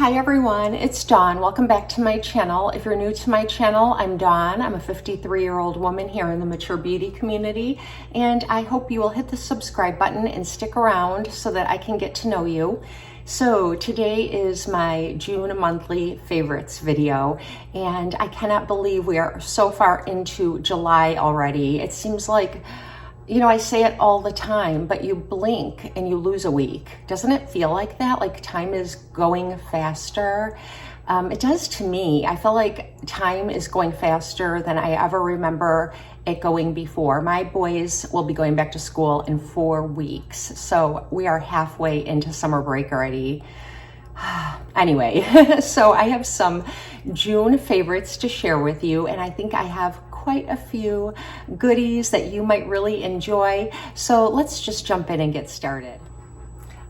Hi everyone, it's Dawn. Welcome back to my channel. If you're new to my channel, I'm Dawn. I'm a 53-year-old woman here in the mature beauty community, and I hope you will hit the subscribe button and stick around so that I can get to know you. So today is my June monthly favorites video, and I cannot believe we are so far into July already. It seems like, you know, I say it all the time, but you blink and you lose a week. Doesn't it feel like that? Like time is going faster? It does to me. I feel like time is going faster than I ever remember it going before. My boys will be going back to school in 4 weeks. So we are halfway into summer break already. Anyway, so I have some June favorites to share with you, and I think I have quite a few goodies that you might really enjoy. So let's just jump in and get started.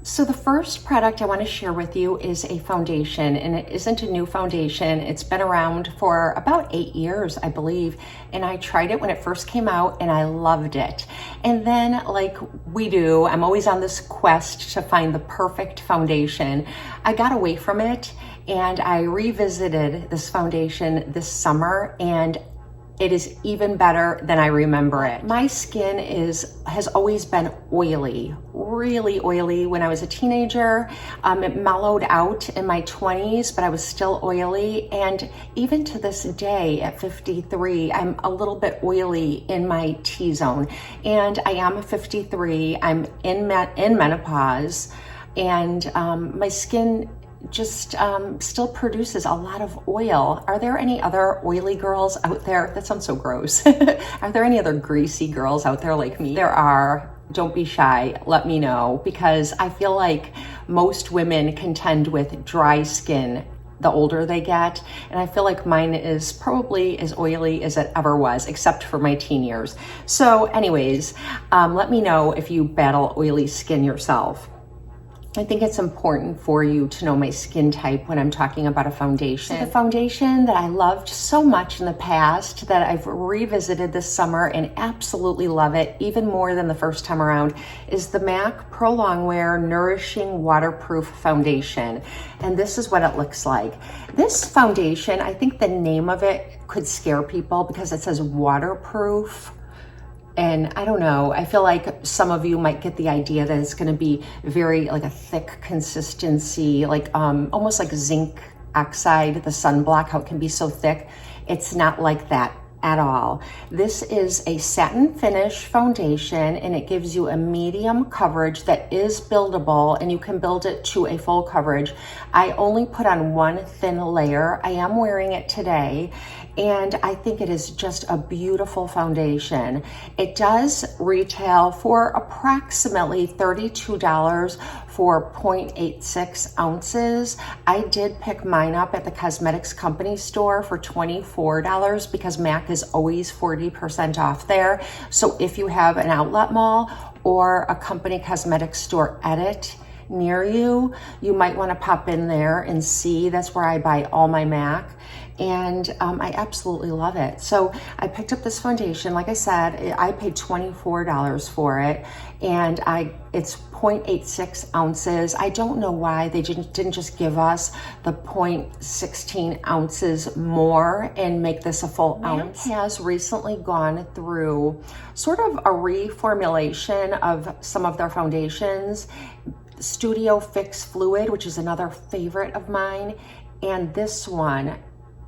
So the first product I want to share with you is a foundation, and it isn't a new foundation. It's been around for about 8 years, I believe, and I tried it when it first came out and I loved it. And then, like we do, I'm always on this quest to find the perfect foundation. I got away from it and I revisited this foundation this summer, and it is even better than I remember it. My skin has always been oily, really oily. When I was a teenager, it mellowed out in my 20s, but I was still oily. And even to this day at 53, I'm a little bit oily in my T-zone. And I am 53, I'm in menopause, and my skin just still produces a lot of oil. Are there any other oily girls out there? That sounds so gross. Are there any other greasy girls out there like me? There are. Don't be shy. Let me know, because I feel like most women contend with dry skin the older they get, and I feel like mine is probably as oily as it ever was, except for my teen years. So anyways, let me know if you battle oily skin yourself. I think it's important for you to know my skin type when I'm talking about a foundation. So the foundation that I loved so much in the past that I've revisited this summer and absolutely love it, even more than the first time around, is the MAC Pro Longwear Nourishing Waterproof Foundation. And this is what it looks like. This foundation, I think the name of it could scare people because it says waterproof. And I don't know, I feel like some of you might get the idea that it's gonna be very like a thick consistency, like almost like zinc oxide, the sunblock, how it can be so thick. It's not like that at all. This is a satin finish foundation, and it gives you a medium coverage that is buildable, and you can build it to a full coverage. I only put on one thin layer. I am wearing it today, and I think it is just a beautiful foundation. It does retail for approximately $32 for 0.86 ounces. I did pick mine up at the cosmetics company store for $24 because MAC is always 40% off there. So if you have an outlet mall or a company cosmetics store edit near you, you might want to pop in there and see. That's where I buy all my MAC, and I absolutely love it. So I picked up this foundation. Like I said, I paid $24 for it, and it's 0.86 ounces. I don't know why they didn't just give us the 0.16 ounces more and make this a full ounce. MAC has recently gone through sort of a reformulation of some of their foundations. Studio Fix Fluid, which is another favorite of mine, and this one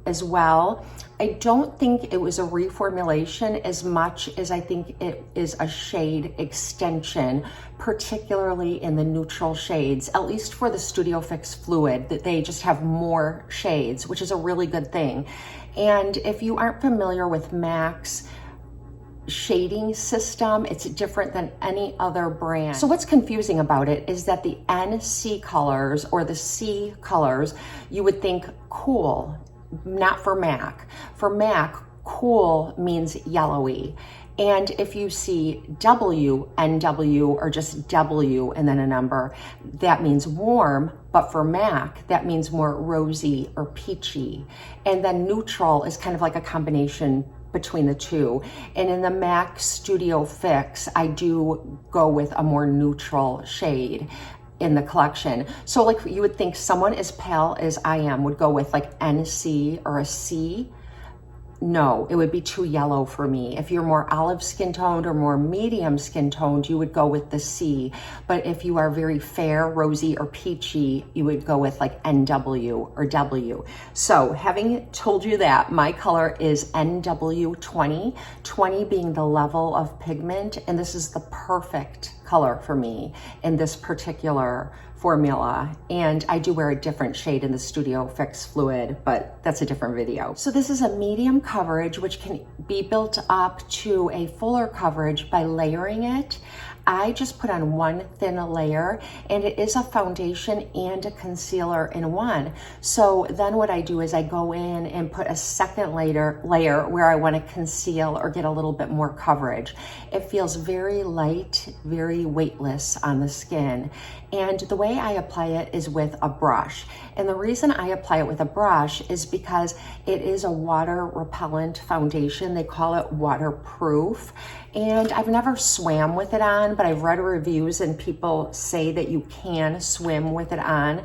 as well. I don't think it was a reformulation as much as I think it is a shade extension, particularly in the neutral shades, at least for the Studio Fix Fluid, that they just have more shades, which is a really good thing. And if you aren't familiar with MAC's shading system, it's different than any other brand. So what's confusing about it is that the NC colors or the C colors, you would think cool, not for MAC. For MAC, cool means yellowy. And if you see W, NW, or just W and then a number, that means warm. But for MAC, that means more rosy or peachy. And then neutral is kind of like a combination between the two. And in the MAC Studio Fix, I do go with a more neutral shade. in the collection. So like you would think someone as pale as I am would go with like NC or a C. No, it would be too yellow for me. If you're more olive skin toned or more medium skin toned, you would go with the C. But if you are very fair, rosy, or peachy, you would go with like NW or W. So having told you that, my color is NW20, 20 being the level of pigment, and this is the perfect color for me in this particular formula. And I do wear a different shade in the Studio Fix Fluid, but that's a different video. So this is a medium coverage, which can be built up to a fuller coverage by layering it. I just put on one thin layer, and it is a foundation and a concealer in one. So then what I do is I go in and put a second layer where I want to conceal or get a little bit more coverage. It feels very light, very weightless on the skin. And the way I apply it is with a brush. And the reason I apply it with a brush is because it is a water repellent foundation. They call it waterproof. And I've never swam with it on, but I've read reviews and people say that you can swim with it on.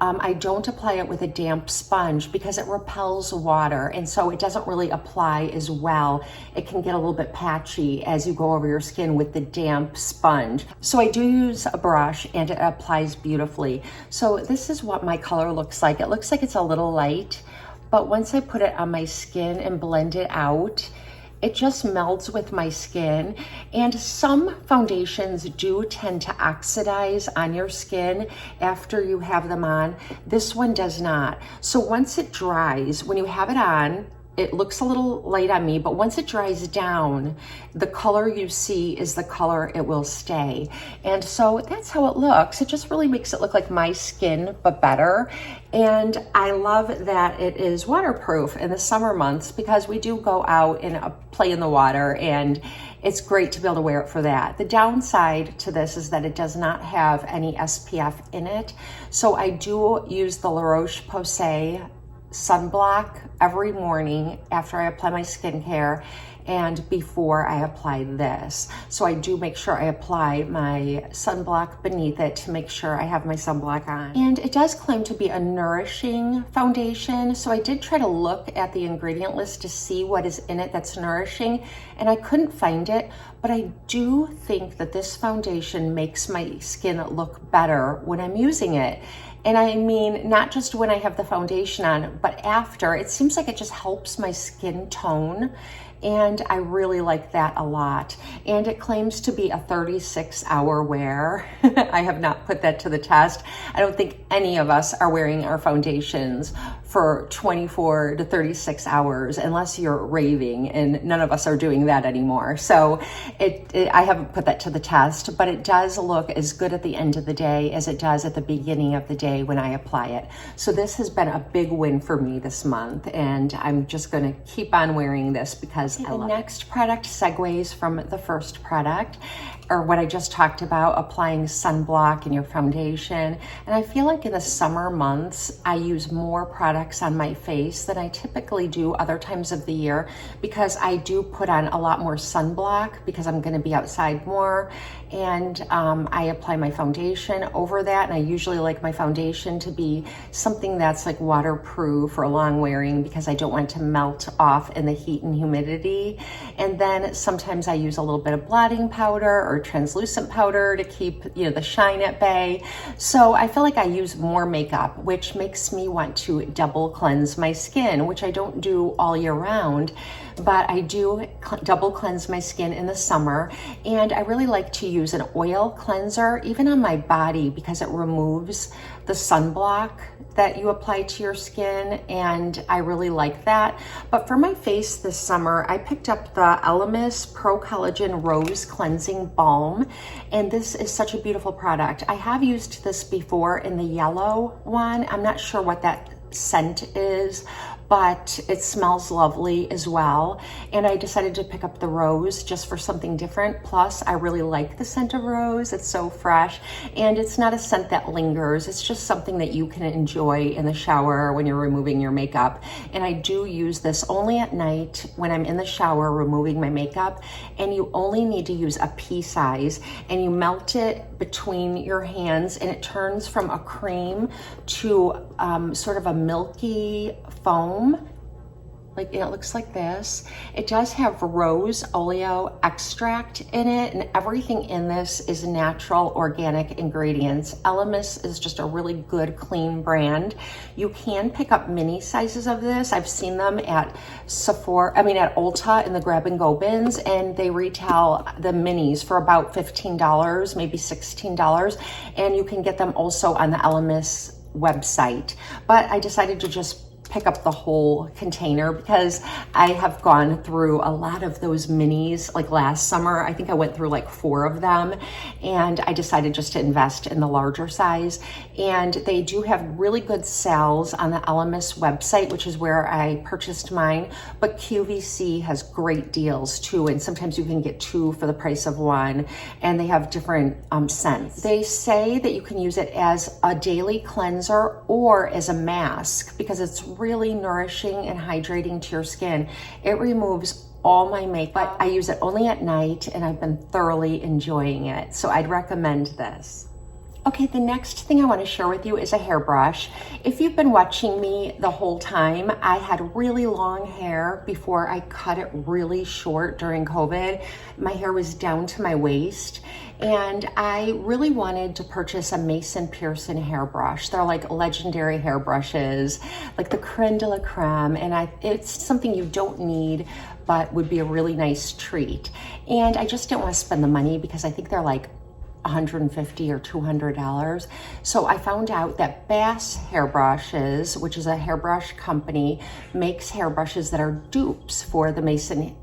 I don't apply it with a damp sponge because it repels water, and so it doesn't really apply as well. It can get a little bit patchy as you go over your skin with the damp sponge. So I do use a brush, and it applies beautifully. So this is what my color looks like. It looks like it's a little light, but once I put it on my skin and blend it out, it just melds with my skin. And some foundations do tend to oxidize on your skin after you have them on. This one does not. So once it dries, when you have it on, it looks a little light on me, but once it dries down, the color you see is the color it will stay. And so that's how it looks. It just really makes it look like my skin, but better. And I love that it is waterproof in the summer months because we do go out and play in the water, and it's great to be able to wear it for that. The downside to this is that it does not have any SPF in it. So I do use the La Roche-Posay sunblock every morning after I apply my skincare and before I apply this. So I do make sure I apply my sunblock beneath it to make sure I have my sunblock on. And it does claim to be a nourishing foundation. So I did try to look at the ingredient list to see what is in it that's nourishing, and I couldn't find it, but I do think that this foundation makes my skin look better when I'm using it. And I mean, not just when I have the foundation on, but after. It seems like it just helps my skin tone. And I really like that a lot. And it claims to be a 36-hour wear. I have not put that to the test. I don't think any of us are wearing our foundations for 24 to 36 hours unless you're raving, and none of us are doing that anymore. So I haven't put that to the test, but it does look as good at the end of the day as it does at the beginning of the day when I apply it. So this has been a big win for me this month, and I'm just gonna keep on wearing this because I love it. The next product segues from the first product, or what I just talked about, applying sunblock in your foundation. And I feel like in the summer months, I use more products on my face than I typically do other times of the year, because I do put on a lot more sunblock because I'm gonna be outside more. And I apply my foundation over that. And I usually like my foundation to be something that's like waterproof or long wearing because I don't want it to melt off in the heat and humidity. And then sometimes I use a little bit of blotting powder or translucent powder to keep, you know, the shine at bay. So I feel like I use more makeup, which makes me want to double cleanse my skin, which I don't do all year round, but I do double cleanse my skin in the summer. And I really like to use an oil cleanser, even on my body, because it removes the sunblock that you apply to your skin, and I really like that. But for my face this summer, I picked up the Elemis Pro Collagen Rose Cleansing Balm, and this is such a beautiful product. I have used this before in the yellow one. I'm not sure what that scent is, but it smells lovely as well. And I decided to pick up the rose just for something different. Plus, I really like the scent of rose. It's so fresh, and it's not a scent that lingers. It's just something that you can enjoy in the shower when you're removing your makeup. And I do use this only at night when I'm in the shower removing my makeup. And you only need to use a pea size, and you melt it between your hands, and it turns from a cream to sort of a milky foam. Like, it looks like this. It does have rose oleo extract in it, and everything in this is natural organic ingredients. Elemis is just a really good, clean brand. You can pick up mini sizes of this. I've seen them at at Ulta in the grab and go bins, and they retail the minis for about $15, maybe $16, and you can get them also on the Elemis website. But I decided to just pick up the whole container because I have gone through a lot of those minis. Like last summer, I think I went through like 4 of them, and I decided just to invest in the larger size. And they do have really good sales on the Elemis website, which is where I purchased mine, but QVC has great deals too, and sometimes you can get 2 for the price of 1, and they have different scents. They say that you can use it as a daily cleanser or as a mask because it's really nourishing and hydrating to your skin. It removes all my makeup. I use it only at night, and I've been thoroughly enjoying it. So I'd recommend this. Okay, the next thing I want to share with you is a hairbrush. If you've been watching me the whole time, I had really long hair before I cut it really short during COVID. My hair was down to my waist, and I really wanted to purchase a Mason Pearson hairbrush. They're like legendary hairbrushes, like the creme de la creme, and it's something you don't need, but would be a really nice treat. And I just didn't want to spend the money because I think they're like $150 or $200. So I found out that Bass Hairbrushes, which is a hairbrush company, makes hairbrushes that are dupes for the Mason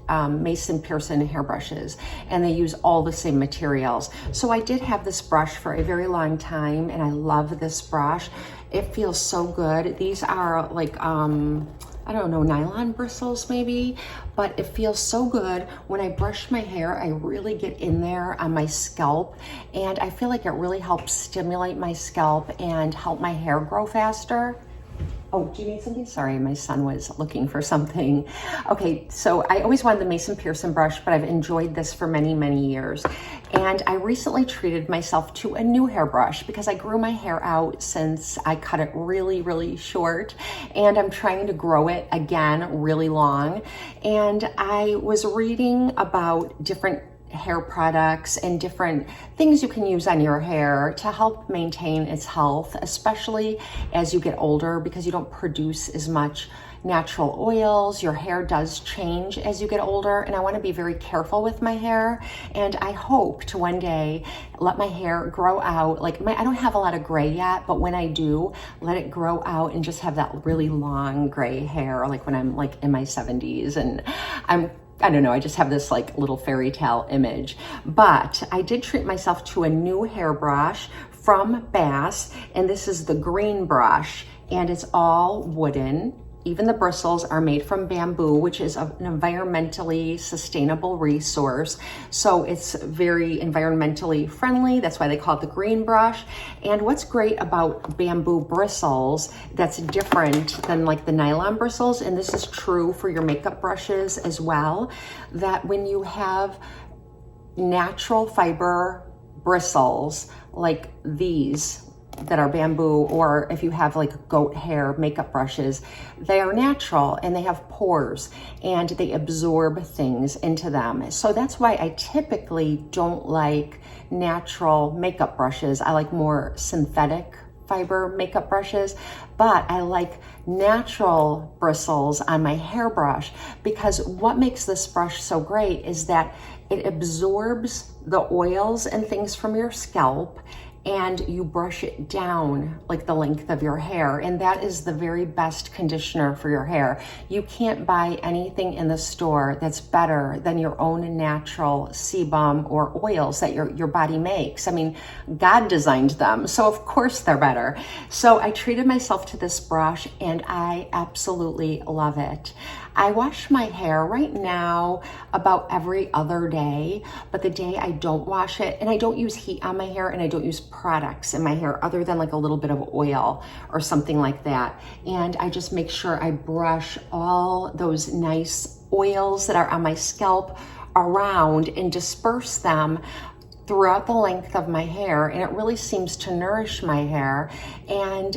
Pearson hairbrushes, and they use all the same materials. So I did have this brush for a very long time, and I love this brush. It feels so good. These are like, I don't know, nylon bristles maybe, but it feels so good. When I brush my hair, I really get in there on my scalp, and I feel like it really helps stimulate my scalp and help my hair grow faster. Oh, do you need something? Sorry, my son was looking for something. Okay, so I always wanted the Mason Pearson brush, but I've enjoyed this for many, many years. And I recently treated myself to a new hairbrush because I grew my hair out since I cut it really, really short, and I'm trying to grow it again really long. And I was reading about different hair products and different things you can use on your hair to help maintain its health, especially as you get older, because you don't produce as much natural oils. Your hair does change as you get older, and I want to be very careful with my hair, and I hope to one day let my hair grow out. Like, I don't have a lot of gray yet, but when I do, let it grow out and just have that really long gray hair, like when I'm like in my 70s, and I don't know, I just have this like little fairy tale image. But I did treat myself to a new hairbrush from Bass, and this is the green brush, and it's all wooden. Even the bristles are made from bamboo, which is an environmentally sustainable resource. So it's very environmentally friendly. That's why they call it the green brush. And what's great about bamboo bristles that's different than like the nylon bristles, and this is true for your makeup brushes as well, that when you have natural fiber bristles like these, that are bamboo, or if you have like goat hair makeup brushes, they are natural and they have pores and they absorb things into them. So that's why I typically don't like natural makeup brushes. I like more synthetic fiber makeup brushes, but I like natural bristles on my hairbrush because what makes this brush so great is that it absorbs the oils and things from your scalp, and you brush it down like the length of your hair, and that is the very best conditioner for your hair. You can't buy anything in the store that's better than your own natural sebum or oils that your body makes. I mean, God designed them, so of course they're better. So I treated myself to this brush, and I absolutely love it. I wash my hair right now about every other day, but the day I don't wash it, and I don't use heat on my hair, and I don't use products in my hair other than like a little bit of oil or something like that. And I just make sure I brush all those nice oils that are on my scalp around and disperse them throughout the length of my hair, and it really seems to nourish my hair. And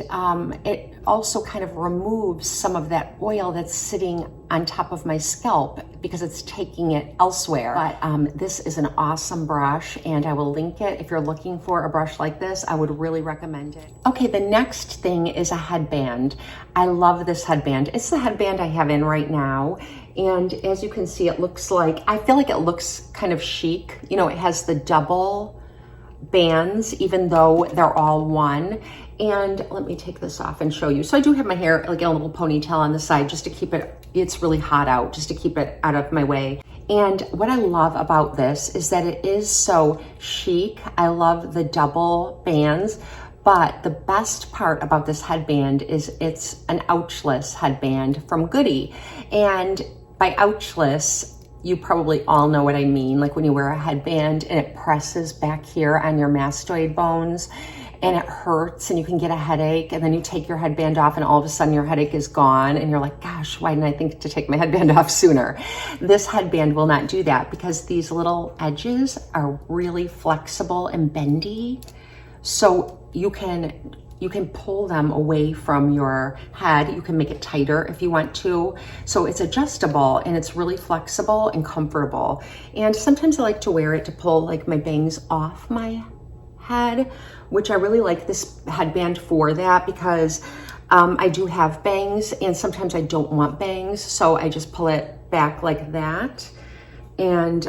it also kind of removes some of that oil that's sitting on top of my scalp because it's taking it elsewhere. But this is an awesome brush, and I will link it. If you're looking for a brush like this, I would really recommend it. Okay, the next thing is a headband. I love this headband. It's the headband I have in right now. And as you can see, it looks like, I feel like it looks kind of chic. You know, it has the double bands, even though they're all one. And let me take this off and show you. So I do have my hair like in a little ponytail on the side just to keep it, it's really hot out, just to keep it out of my way. And what I love about this is that it is so chic. I love the double bands. But the best part about this headband is it's an ouchless headband from Goody. And by ouchless, you probably all know what I mean. Like when you wear a headband and it presses back here on your mastoid bones and it hurts and you can get a headache, and then you take your headband off and all of a sudden your headache is gone and you're like, gosh, why didn't I think to take my headband off sooner? This headband will not do that because these little edges are really flexible and bendy. So you can pull them away from your head. You can make it tighter if you want to. So it's adjustable and it's really flexible and comfortable. And sometimes I like to wear it to pull like my bangs off my head, which I really like this headband for that because I do have bangs and sometimes I don't want bangs. So I just pull it back like that. And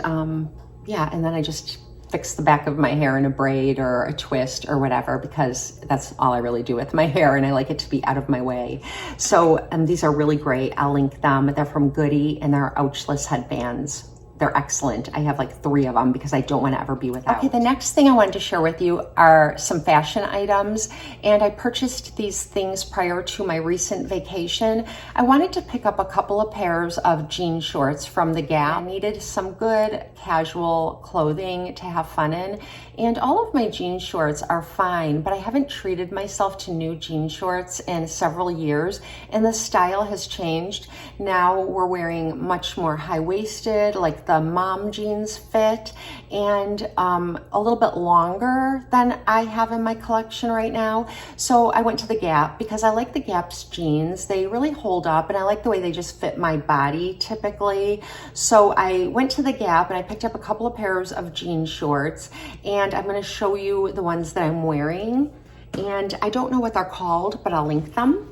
yeah, and then I just fix the back of my hair in a braid or a twist or whatever, because that's all I really do with my hair and I like it to be out of my way. So these are really great. I'll link them. They're from Goody and they're ouchless headbands. They're excellent. I have like 3 of them because I don't want to ever be without. Okay, the next thing I wanted to share with you are some fashion items. And I purchased these things prior to my recent vacation. I wanted to pick up a couple of pairs of jean shorts from the Gap. I needed some good casual clothing to have fun in. And all of my jean shorts are fine, but I haven't treated myself to new jean shorts in several years. And the style has changed. Now we're wearing much more high-waisted, like the mom jeans fit, and a little bit longer than I have in my collection right now. So I went to the Gap because I like the Gap's jeans. They really hold up and I like the way they just fit my body typically. So I went to the Gap and I picked up a couple of pairs of jean shorts, and I'm going to show you the ones that I'm wearing. And I don't know what they're called, but I'll link them.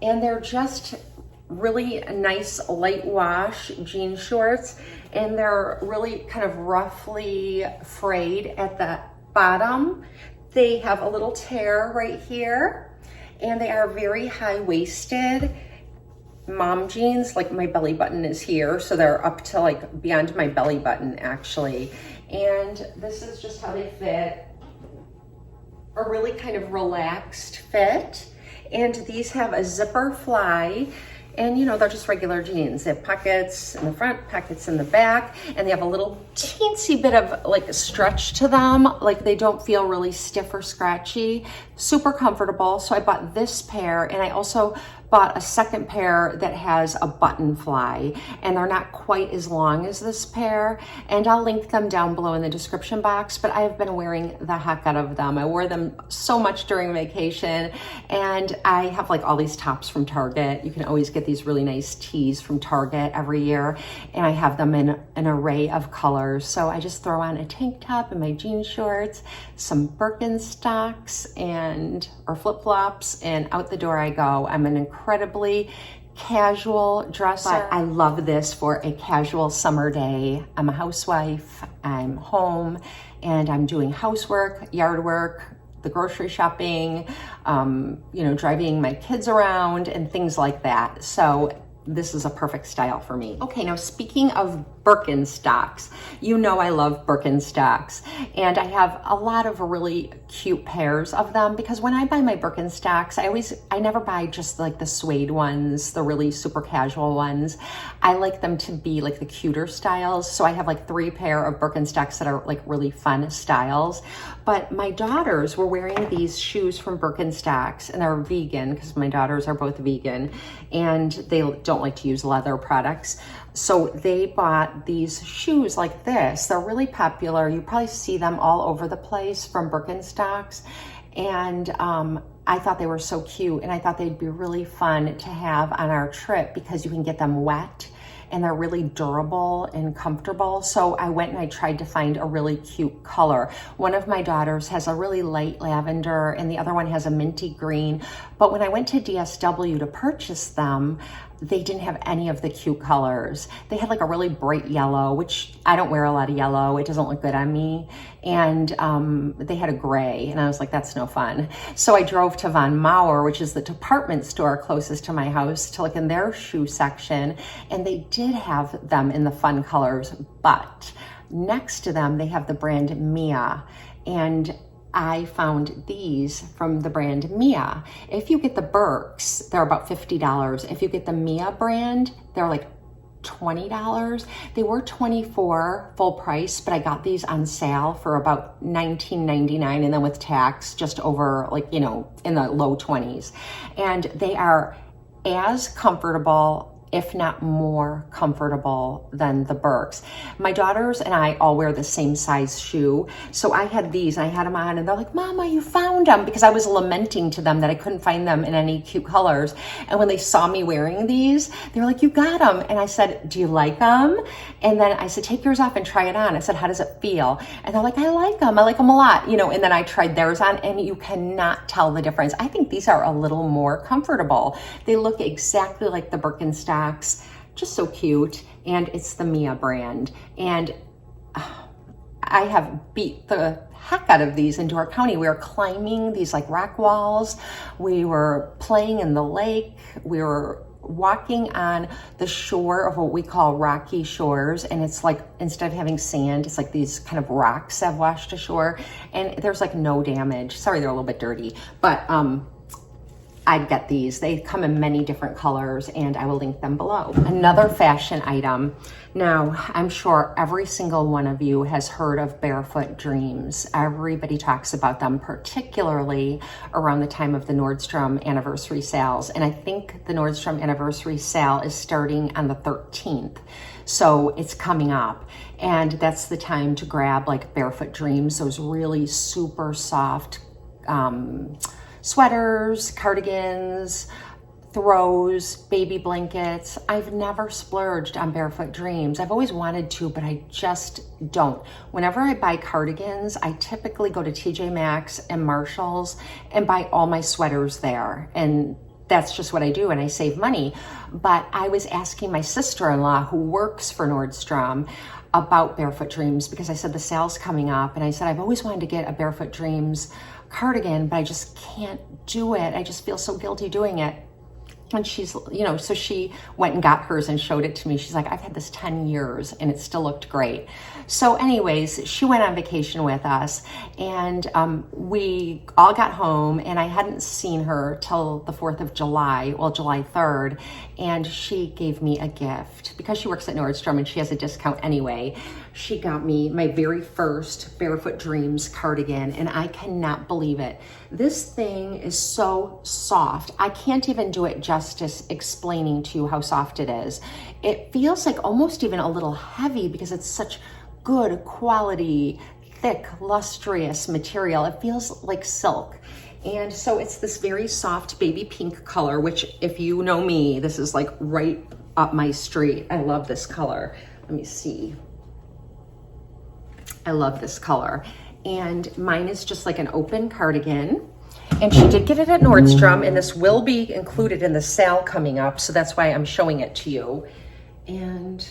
And they're just really nice light wash jean shorts, and they're really kind of roughly frayed at the bottom. They have a little tear right here, and they are very high-waisted mom jeans. Like my belly button is here, so they're up to like beyond my belly button actually. And this is just how they fit, a really kind of relaxed fit. And these have a zipper fly. And you know, they're just regular jeans. They have pockets in the front, pockets in the back, and they have a little teensy bit of like a stretch to them. Like they don't feel really stiff or scratchy. Super comfortable. So I bought this pair, and I also bought a second pair that has a button fly, and they're not quite as long as this pair. And I'll link them down below in the description box, but I've been wearing the heck out of them. I wore them so much during vacation, and I have like all these tops from Target. You can always get these really nice tees from Target every year, and I have them in an array of colors. So I just throw on a tank top and my jean shorts, some Birkenstocks or flip-flops, and out the door I go. I'm an incredibly casual dresser. But I love this for a casual summer day. I'm a housewife, I'm home, and I'm doing housework, yard work, the grocery shopping, you know, driving my kids around and things like that. So this is a perfect style for me. Okay, now speaking of Birkenstocks, you know I love Birkenstocks, and I have a lot of really cute pairs of them because when I buy my Birkenstocks, I never buy just like the suede ones, the really super casual ones. I like them to be like the cuter styles. So I have like 3 pair of Birkenstocks that are like really fun styles. But my daughters were wearing these shoes from Birkenstocks, and they're vegan because my daughters are both vegan and they don't like to use leather products. So they bought got these shoes like this. They're really popular. You probably see them all over the place from Birkenstocks. And I thought they were so cute, and I thought they'd be really fun to have on our trip because you can get them wet and they're really durable and comfortable. So I went and I tried to find a really cute color. One of my daughters has a really light lavender and the other one has a minty green. But when I went to DSW to purchase them, they didn't have any of the cute colors. They had like a really bright yellow, which I don't wear a lot of yellow. It doesn't look good on me. And they had a gray, and I was like, that's no fun. So I drove to Von Maur, which is the department store closest to my house, to look in their shoe section. And they did have them in the fun colors, but next to them, they have the brand Mia. And I found these from the brand Mia. If you get the Birks, they're about $50. If you get the Mia brand, they're like $20. They were $24 full price, but I got these on sale for about $19.99, and then with tax, just over, like, you know, in the low 20s. And they are as comfortable, if not more comfortable, than the Birks. My daughters and I all wear the same size shoe. So I had these and I had them on, and they're like, Mama, you found them, because I was lamenting to them that I couldn't find them in any cute colors. And when they saw me wearing these, they were like, you got them. And I said, do you like them? And then I said, take yours off and try it on. I said, how does it feel? And they're like, I like them. I like them a lot, you know. And then I tried theirs on, and you cannot tell the difference. I think these are a little more comfortable. They look exactly like the Birkenstocks. Just so cute. And it's the Mia brand. And I have beat the heck out of these in Door County. We were climbing these like rock walls. We were playing in the lake. We were walking on the shore of what we call rocky shores. And it's like, instead of having sand, it's like these kind of rocks have washed ashore. And there's like no damage. Sorry, they're a little bit dirty, but I'd get these. They come in many different colors, and I will link them below. Another fashion item. Now, I'm sure every single one of you has heard of Barefoot Dreams. Everybody talks about them, particularly around the time of the Nordstrom anniversary sales. And I think the Nordstrom anniversary sale is starting on the 13th. So it's coming up, and that's the time to grab like Barefoot Dreams, those really super soft sweaters, cardigans, throws, baby blankets. I've never splurged on Barefoot Dreams. I've always wanted to, but I just don't. Whenever I buy cardigans, I typically go to TJ Maxx and Marshalls and buy all my sweaters there. And that's just what I do, and I save money. But I was asking my sister-in-law, who works for Nordstrom, about Barefoot Dreams, because I said the sale's coming up, and I said, I've always wanted to get a Barefoot Dreams cardigan, but I just can't do it. I just feel so guilty doing it. And she's, you know, so she went and got hers and showed it to me. She's like, I've had this 10 years and it still looked great. So anyways, she went on vacation with us, and we all got home, and I hadn't seen her till the 4th of July, well, July 3rd. And she gave me a gift because she works at Nordstrom and she has a discount anyway. She got me my very first Barefoot Dreams cardigan, and I cannot believe it. This thing is so soft. I can't even do it justice explaining to you how soft it is. It feels like almost even a little heavy because it's such good quality, thick, lustrous material. It feels like silk. And so it's this very soft baby pink color, which, if you know me, this is like right up my street. I love this color. Let me see. I love this color. And mine is just like an open cardigan. And she did get it at Nordstrom, and this will be included in the sale coming up. So that's why I'm showing it to you. And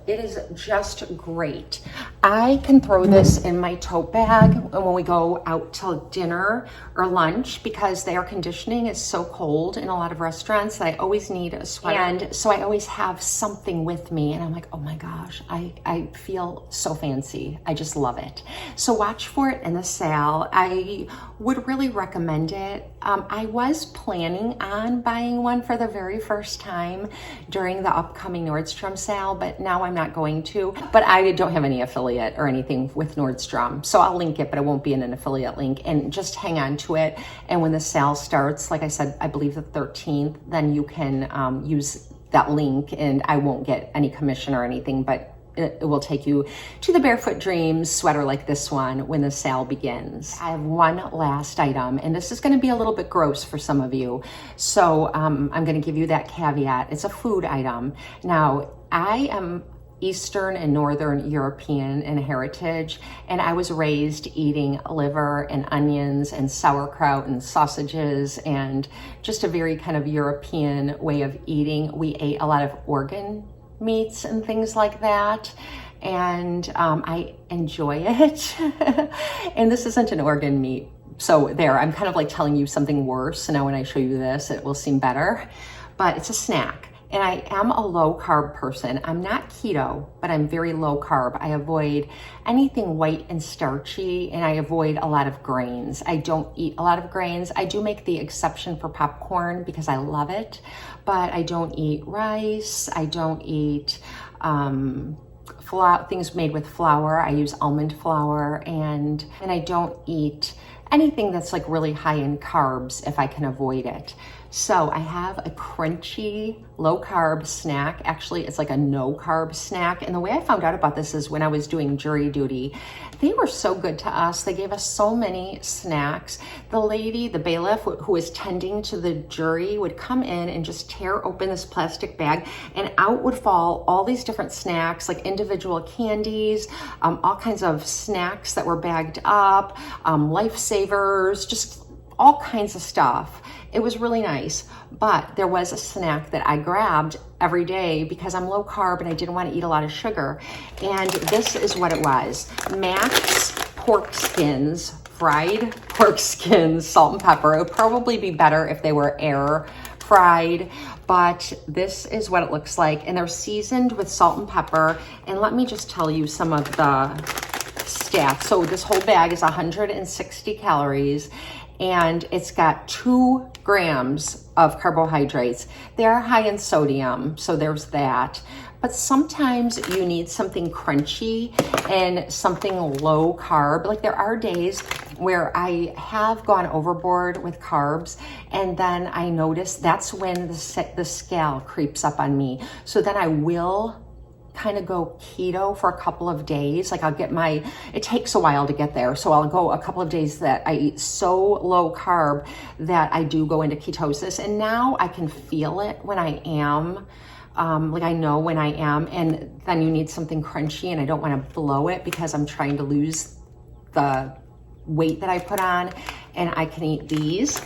it is just great. I can throw this in my tote bag when we go out to dinner or lunch, because the air conditioning is so cold in a lot of restaurants that I always need a sweater. And so I always have something with me, and I'm like, oh my gosh, I feel so fancy. I just love it. So watch for it in the sale. I would really recommend it. I was planning on buying one for the very first time during the upcoming Nordstrom sale, but now I'm not going to. But I don't have any affiliate or anything with Nordstrom, so I'll link it, but it won't be in an affiliate link. And just hang on to it, and when the sale starts, like I said, I believe the 13th, then you can use that link, and I won't get any commission or anything, but it will take you to the Barefoot Dreams sweater like this one when the sale begins. I have one last item, and this is going to be a little bit gross for some of you, so I'm going to give you that caveat. It's a food item. Now, I am Eastern and Northern European in heritage, and I was raised eating liver and onions and sauerkraut and sausages and just a very kind of European way of eating. We ate a lot of organ meats and things like that, and I enjoy it. And this isn't an organ meat, so there, I'm kind of like telling you something worse. So now when I show you this, it will seem better, but it's a snack. And I am a low carb person. I'm not keto, but I'm very low carb. I avoid anything white and starchy, and I avoid a lot of grains. I don't eat a lot of grains. I do make the exception for popcorn because I love it, but I don't eat rice. I don't eat things made with flour. I use almond flour, and I don't eat anything that's like really high in carbs if I can avoid it. So I have a crunchy, low carb snack. Actually, it's like a no carb snack. And the way I found out about this is when I was doing jury duty. They were so good to us. They gave us so many snacks. The lady, the bailiff who was tending to the jury, would come in and just tear open this plastic bag, and out would fall all these different snacks, like individual candies, all kinds of snacks that were bagged up, lifesavers, just all kinds of stuff. It was really nice, but there was a snack that I grabbed every day because I'm low carb and I didn't want to eat a lot of sugar. And this is what it was. Max pork skins, fried pork skins, salt and pepper. It would probably be better if they were air fried, but this is what it looks like. And they're seasoned with salt and pepper. And let me just tell you some of the stats. So this whole bag is 160 calories. And it's got 2 grams of carbohydrates. They are high in sodium, so there's that. But sometimes you need something crunchy and something low carb. Like there are days where I have gone overboard with carbs, and then I notice that's when the scale creeps up on me. So then I will kind of go keto for a couple of days. Like I'll get it takes a while to get there. So I'll go a couple of days that I eat so low carb that I do go into ketosis. And now I can feel it when I am, like I know when I am, and then you need something crunchy, and I don't want to blow it because I'm trying to lose the weight that I put on, and I can eat these.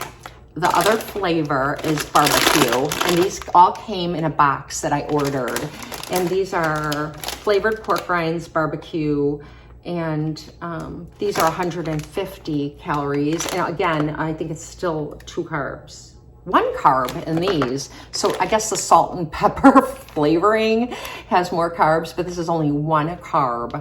The other flavor is barbecue, and these all came in a box that I ordered. And these are flavored pork rinds, barbecue, and these are 150 calories. And again, I think it's still 2 carbs. 1 carb in these. So I guess the salt and pepper flavoring has more carbs, but this is only 1 carb.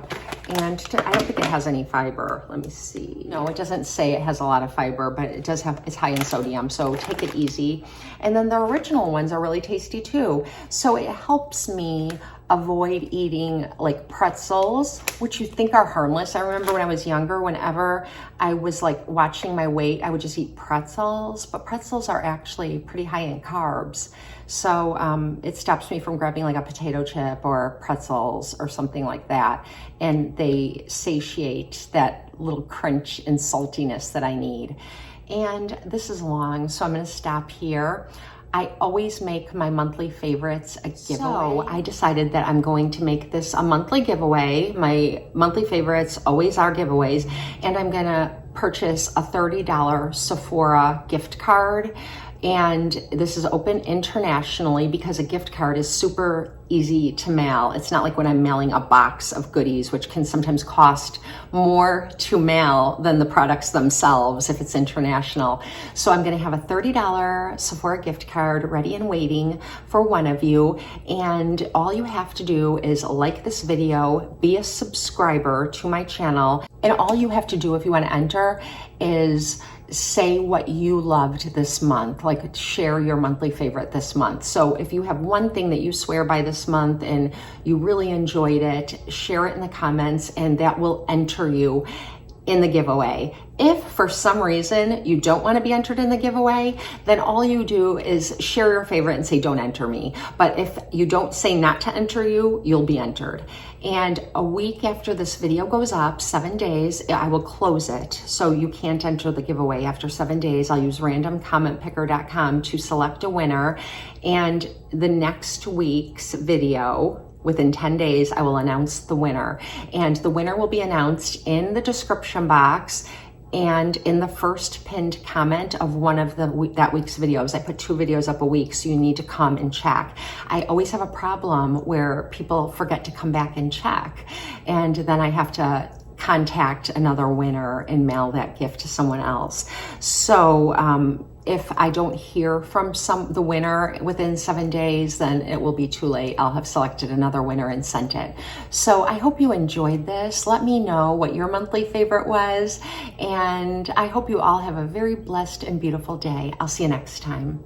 And I don't think it has any fiber. Let me see. No, it doesn't say it has a lot of fiber, but it does have, it's high in sodium, so take it easy. And then the original ones are really tasty too. So it helps me avoid eating like pretzels, which you think are harmless. I remember when I was younger, whenever I was like watching my weight, I would just eat pretzels, but pretzels are actually pretty high in carbs. So it stops me from grabbing like a potato chip or pretzels or something like that. And they satiate that little crunch and saltiness that I need. And this is long, so I'm gonna stop here. I always make my monthly favorites a giveaway. So I decided that I'm going to make this a monthly giveaway. My monthly favorites always are giveaways, and I'm gonna purchase a $30 Sephora gift card. And this is open internationally because a gift card is super easy to mail. It's not like when I'm mailing a box of goodies, which can sometimes cost more to mail than the products themselves if it's international. So I'm gonna have a $30 Sephora gift card ready and waiting for one of you. And all you have to do is like this video, be a subscriber to my channel. And all you have to do if you wanna enter is say what you loved this month, like share your monthly favorite this month. So if you have one thing that you swear by this month and you really enjoyed it, share it in the comments, and that will enter you in the giveaway. If for some reason you don't want to be entered in the giveaway, then all you do is share your favorite and say, don't enter me. But if you don't say not to enter you, you'll be entered. And a week after this video goes up, 7 days, I will close it. So you can't enter the giveaway after 7 days. I'll use randomcommentpicker.com to select a winner. And the next week's video, within 10 days, I will announce the winner. And the winner will be announced in the description box and in the first pinned comment of one of that week's videos. I put 2 videos up a week, so you need to come and check. I always have a problem where people forget to come back and check, and then I have to contact another winner and mail that gift to someone else. So if I don't hear from the winner within 7 days, then it will be too late. I'll have selected another winner and sent it. So I hope you enjoyed this. Let me know what your monthly favorite was, and I hope you all have a very blessed and beautiful day. I'll see you next time.